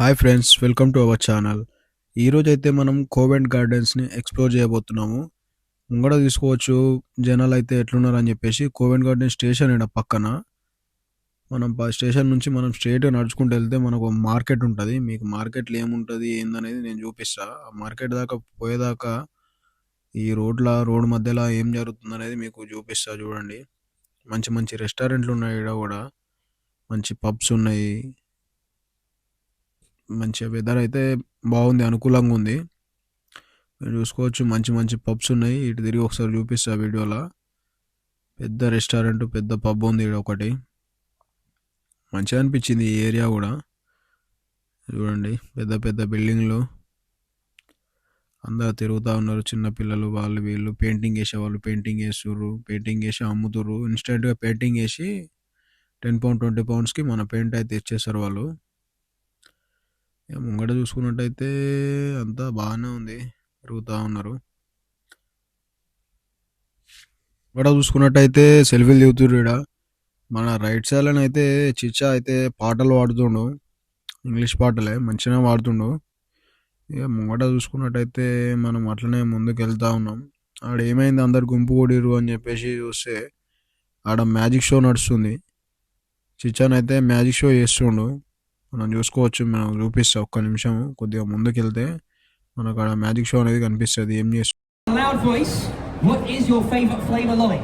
Hi friends, welcome to our channel. ఈరోజైతే మనం కోవెంట్ గార్డెన్స్ని explore చేయబోతున్నాము. ముంగడ తీసుకోవచ్చు జనాలు అయితే ఎట్లున్నారని చెప్పేసి. కోవెంట్ గార్డెన్ స్టేషన్ ఇక్కడ పక్కన. మనం స్టేషన్ నుంచి మనం స్ట్రైట్గా నడుచుకుంటూ వెళ్తే మనకు మార్కెట్ ఉంటుంది. మీకు మార్కెట్లో ఏముంటుంది ఏందనేది నేను చూపిస్తా. ఆ మార్కెట్ దాకా పోయేదాకా ఈ రోడ్ మధ్యలో ఏం జరుగుతుంది అనేది మీకు చూపిస్తా. చూడండి, మంచి మంచి రెస్టారెంట్లు ఉన్నాయి ఇక్కడ కూడా, మంచి పబ్స్ ఉన్నాయి. మంచిగా వెదర్ అయితే బాగుంది, అనుకూలంగా ఉంది. మీరు చూసుకోవచ్చు మంచి మంచి పబ్స్ ఉన్నాయి. ఇటు తిరిగి ఒకసారి చూపిస్తా వీడియోలో. పెద్ద రెస్టారెంట్, పెద్ద పబ్ ఉంది ఇక్కడ ఒకటి. మంచిగా అనిపించింది ఈ ఏరియా కూడా. చూడండి, పెద్ద పెద్ద బిల్డింగ్లు, అందరు తిరుగుతూ ఉన్నారు. చిన్నపిల్లలు వాళ్ళు వీళ్ళు పెయింటింగ్ వేసేవాళ్ళు పెయింటింగ్ వేస్తుర్రు, పెయింటింగ్ వేసి అమ్ముతుర్రు. ఇన్స్టెంట్గా పెయింటింగ్ వేసి £10 £20కి మన పెయింట్ అయితే ఇచ్చేస్తారు వాళ్ళు. ముంగట చూసుకున్నట్టయితే అంతా బాగానే ఉంది, తిరుగుతూ ఉన్నారు. ఇక్కడ చూసుకున్నట్టయితే సెల్ఫీలు దిగుతుర్రు. ఇక్కడ మన రైట్ సైడ్లో అయితే చిచ్చా అయితే పాటలు పాడుతుండు, ఇంగ్లీష్ పాటలే మంచిగా పాడుతుండు. ఇక ముంగట చూసుకున్నట్టయితే మనం అట్లనే ముందుకు వెళ్తూ ఉన్నాం. ఆడ ఏమైంది అందరు గుంపు కూడిరు అని చెప్పేసి చూస్తే ఆడ మ్యాజిక్ షో నడుస్తుంది. చిచ్చానైతే మ్యాజిక్ షో చేస్తుండు, మనం చూసుకోవచ్చు. మనం చూపిస్తా ఒక్క నిమిషం. కొద్దిగా ముందుకు వెళ్తే మనకు ఆడ మ్యాజిక్ షో అనేది కనిపిస్తుంది. ఏం చేస్తుంది? Loud voice. What is your favourite flavour lolly?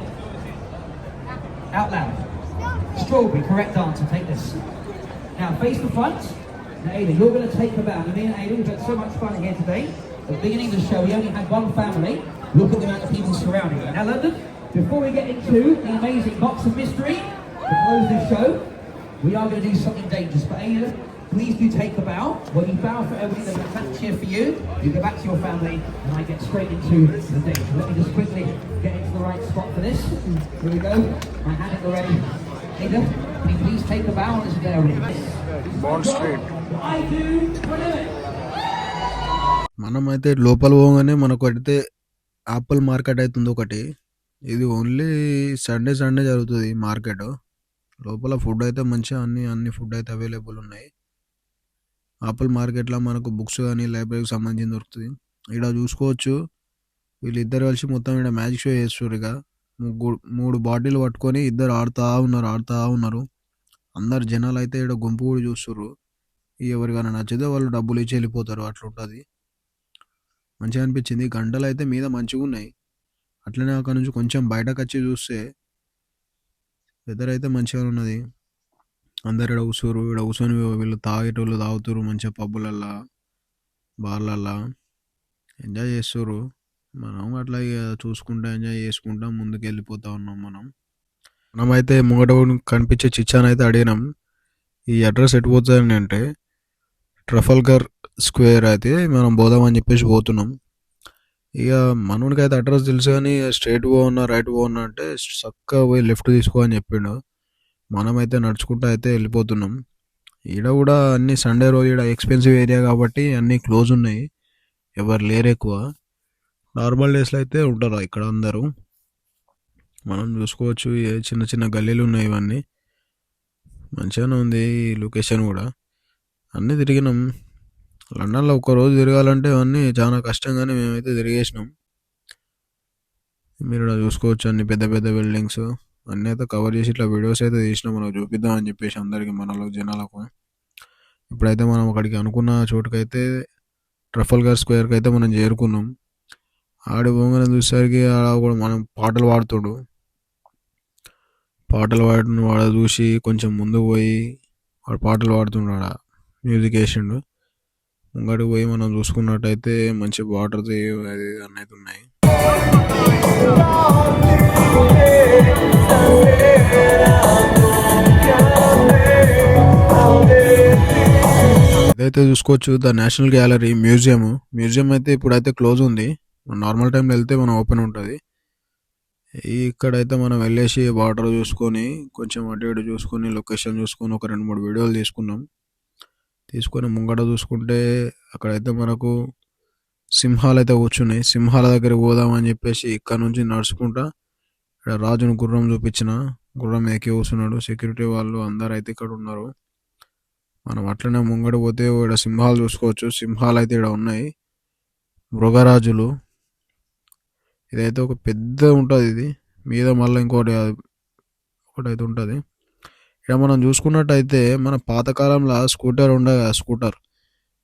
Out loud. Strawberry. Correct answer. Take this. Now face the front. Now Ada, you're going to take the bow. Me and Ada, we've had so much fun here today. At the beginning of the show, we only had one family. Look at the amount of people surrounding you. Now London, before we get into the amazing box of mystery to close this show, we are going to do something dangerous. But Ada, please do take the bow. When you bow for everything, there's a thank cheer for you. You go back to your family, and I get straight into the danger. Let me just quickly get into the right spot for this. Here we go. My hand at the ready. Ada, can you please take the bow on this day? Bond Street. I do. Brilliant. మనమైతే లోపల పోగానే మనకు అయితే Apple market అవుతుంది ఒకటి. ఇది only Sunday జరుగుతుంది market. లోపల ఫుడ్ అయితే మంచిగా అన్ని ఫుడ్ అయితే అవైలబుల్ ఉన్నాయి. ఆపిల్ మార్కెట్లో మనకు బుక్స్ కానీ లైబ్రరీకి సంబంధించి దొరుకుతుంది. ఇక్కడ చూసుకోవచ్చు వీళ్ళిద్దరు కలిసి మొత్తం ఇక్కడ మ్యాజిక్ షో చేస్తారు. ఇక మూడు బాటిల్ పట్టుకొని ఇద్దరు ఆడుతూ ఉన్నారు. అందరు జనాలు అయితే ఇక్కడ గుంపు కూడా చూస్తుర్రు. ఎవరికైనా నచ్చితే వాళ్ళు డబ్బులు ఇచ్చి వెళ్ళిపోతారు, అట్లుంటుంది. మంచిగా అనిపించింది. గంటలు అయితే మీద మంచిగా ఉన్నాయి. అట్లనే అక్కడ నుంచి కొంచెం బయటకు వచ్చి చూస్తే వెదర్ అయితే మంచిగా ఉన్నది. అందరు ఇక్కడ కూర్చొని వీళ్ళు తాగేటోళ్ళు తాగుతారు మంచిగా పబ్బులల్లా, బార్లల్లా ఎంజాయ్ చేస్తారు. మనం అట్లా ఇక చూసుకుంటా ఎంజాయ్ చేసుకుంటా ముందుకు వెళ్ళిపోతూ ఉన్నాం. మనమైతే ముంగట కనిపించే చిచ్చానైతే అడిగినాం ఈ అడ్రస్ ఎటు పోతుందని. అంటే ట్రఫల్గర్ స్క్వేర్ అయితే మనం పోదామని చెప్పేసి పోతున్నాం. ఇక మనోనికి అయితే అడ్రస్ తెలుసు కానీ స్ట్రైట్ పోన్నా రైట్ పోన్నా అంటే చక్కగా పోయి లెఫ్ట్ తీసుకో అని చెప్పిండు. మనమైతే నడుచుకుంటూ అయితే వెళ్ళిపోతున్నాం. ఈడ కూడా అన్ని సండే రోజు ఈడ ఎక్స్పెన్సివ్ ఏరియా కాబట్టి అన్నీ క్లోజ్ ఉన్నాయి, ఎవరు లేరు ఎక్కువ. నార్మల్ డేస్లో అయితే ఉంటారు ఇక్కడ అందరూ. మనం చూసుకోవచ్చు చిన్న చిన్న గల్లీలు ఉన్నాయి. ఇవన్నీ మంచిగానే ఉంది ఈ లొకేషన్ కూడా. అన్నీ తిరిగినాం. లండన్లో ఒక్కరోజు తిరగాలంటే అన్నీ చాలా కష్టంగానే మేమైతే తిరిగేసినాం. మీరు చూసుకోవచ్చు అన్ని పెద్ద పెద్ద బిల్డింగ్స్ అన్నీ అయితే కవర్ చేసి ఇట్లా వీడియోస్ అయితే తీసినాం, మనకు చూపిద్దామని చెప్పేసి అందరికీ, మనలో జనాలకు. ఇప్పుడైతే మనం అక్కడికి అనుకున్న చోటుకైతే ట్రఫల్గర్ స్క్వేర్కి అయితే మనం చేరుకున్నాం. ఆడి పోగానే చూసేసరికి ఆడ కూడా మనం పాటలు పాడిన వాడు చూసి కొంచెం ముందుకు పోయి వాడు పాటలు పాడుతున్నాడు, ఆడ మ్యూజిక్ వేసిండు. ముంగడికి పోయి మనం చూసుకున్నట్టయితే మంచి వాటర్ అది అన్నైతే ఉన్నాయి. ఇదైతే చూసుకోవచ్చు ద నేషనల్ గ్యాలరీ మ్యూజియం అయితే ఇప్పుడైతే క్లోజ్ ఉంది. నార్మల్ టైంలో వెళ్తే మనం ఓపెన్ ఉంటుంది. ఇక్కడైతే మనం వెళ్ళేసి వాటర్ చూసుకొని కొంచెం అటు ఇటు చూసుకొని లొకేషన్ చూసుకొని ఒక 2-3 వీడియోలు తీసుకొని ముంగట చూసుకుంటే అక్కడైతే మనకు సింహాలు అయితే కూర్చున్నాయి. సింహాల దగ్గరికి పోదామని చెప్పేసి ఇక్కడ నుంచి నడుచుకుంటా ఇక్కడ రాజును గుర్రం చూపించిన, గుర్రం ఎక్కి కూర్చున్నాడు. సెక్యూరిటీ వాళ్ళు అందరు అయితే ఇక్కడ ఉన్నారు. మనం అట్లనే ముంగడ పోతే ఇక్కడ సింహాలు చూసుకోవచ్చు. సింహాలు అయితే ఇక్కడ ఉన్నాయి, మృగరాజులు. ఇదైతే ఒక పెద్ద ఉంటుంది, ఇది మీద మళ్ళీ ఇంకోటి ఒకటైతే ఉంటుంది. ఇక్కడ మనం చూసుకున్నట్టయితే మన పాతకాలంలో స్కూటర్ ఉండదు కదా,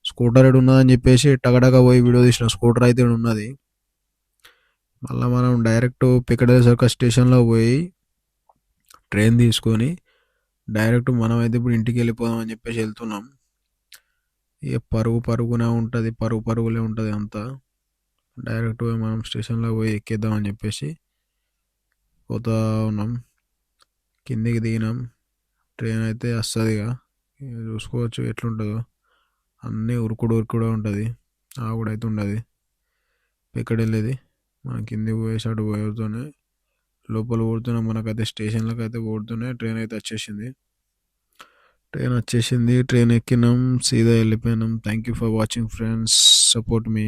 స్కూటర్ ఎడు ఉన్నదని చెప్పేసి టగటగా పోయి వీడియో తీసిన స్కూటర్ అయితే ఈడ ఉన్నది. మళ్ళీ మనం డైరెక్ట్ పిక్కడేల సర్కస్ స్టేషన్లో పోయి ట్రైన్ తీసుకొని డైరెక్ట్ మనమైతే ఇప్పుడు ఇంటికి వెళ్ళిపోదాం అని చెప్పేసి వెళ్తున్నాం. ఇక పరుగునే ఉంటుంది, పరుగులే ఉంటుంది అంతా. డైరెక్ట్ పోయి మనం స్టేషన్లో పోయి ఎక్కేద్దాం అని చెప్పేసి పోతా ఉన్నాం. కిందికి దిగినాం. ట్రైన్ అయితే వస్తుందిగా, చూసుకోవచ్చు ఎట్లుంటుందో. అన్నీ ఉరుకుడు ఉంటుంది, ఆవిడైతే ఉండదు. ఎక్కడ వెళ్ళేది మనం కిందికి పోయేసాడు పోతూనే లోపల పోతున్నాం. మనకైతే స్టేషన్లకు అయితే పోతూనే ట్రైన్ అయితే వచ్చేసింది. ట్రైన్ ఎక్కినాం, సీదా వెళ్ళిపోయినాం. Thank you for watching friends, support me.